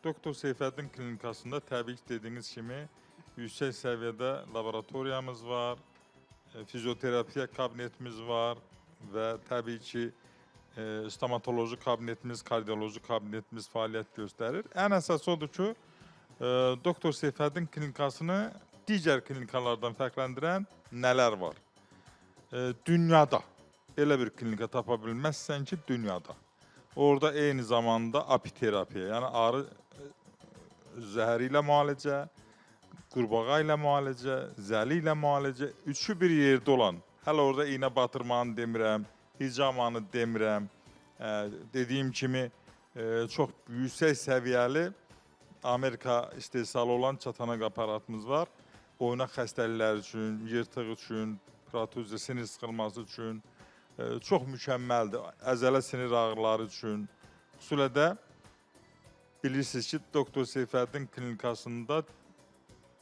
Doktor Seyfəddin klinikasında təbii ki, dediyiniz kimi yüksək səviyyədə laboratoriyamız var, fizioterapiya kabinetimiz var və təbii ki, stomatoloji kabinetimiz, kardioloji kabinetimiz fəaliyyət göstərir. Ən əsas odur ki, Doktor Seyfəddin klinikasını digər klinikalardan fərqləndirən nələr var? Dünyada elə bir klinika tapa bilməzsən ki, dünyada. Orada eyni zamanda apiterapiya, yəni arı zəhəri ilə müalicə, qurbağa ilə müalicə, zəli ilə müalicə, üçü bir yerdə olan, hələ orada iynə batırmanı demirəm, hicamanı demirəm, dediyim kimi çox yüksək səviyyəli Amerika istehsalı olan çatanaq aparatımız var. Oynaq xəstəlikləri üçün, yırtıq üçün, protuzya, sinir sıxılması üçün çox mükəmməldir. Əzələ sinir ağrıları üçün. Xüsusilə də bilirsiniz ki, Doktor Seyfəddin klinikasında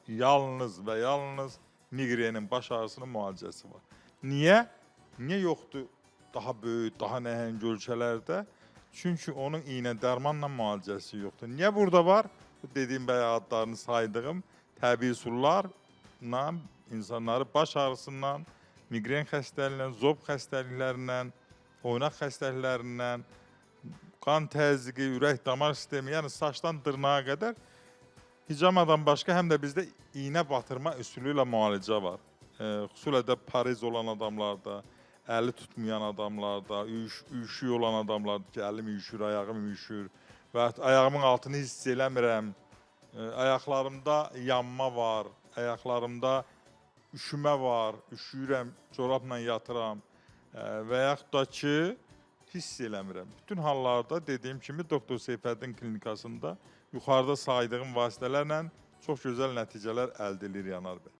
yalnız və yalnız migrenin, baş ağrısının müalicəsi var. Niyə? Niyə yoxdur daha böyük, daha nəhəng ölkələrdə? Çünki onun iynə dərmanla müalicəsi yoxdur. Niyə burada var? Dediyim bəyə adlarını saydığım təbii üsullarla insanları baş ağrısından, migren xəstəliyindən, zob xəstəliklərindən, oynaq xəstəliklərindən, qan təzyiqi, ürək damar sistemi, yəni saçdan dırnağa qədər hicamadan başqa həm də bizdə iynə batırma üsulu ilə müalicə var. Xüsusilə də pariz olan adamlarda, əli tutmayan adamlarda, üşüyü olan adamlarda ki, əlim üşür, ayağım üşür və ayağımın altını hiss eləmirəm, ayaqlarımda yanma var, ayaqlarımda üşümə var, üşüyürəm, corabla yatıram və yaxud da ki, hiss eləmirəm. Bütün hallarda dediyim kimi Doktor Seyfəddin klinikasında yuxarıda saydığım vasitələrlə çox gözəl nəticələr əldə edilir Yanar bəy.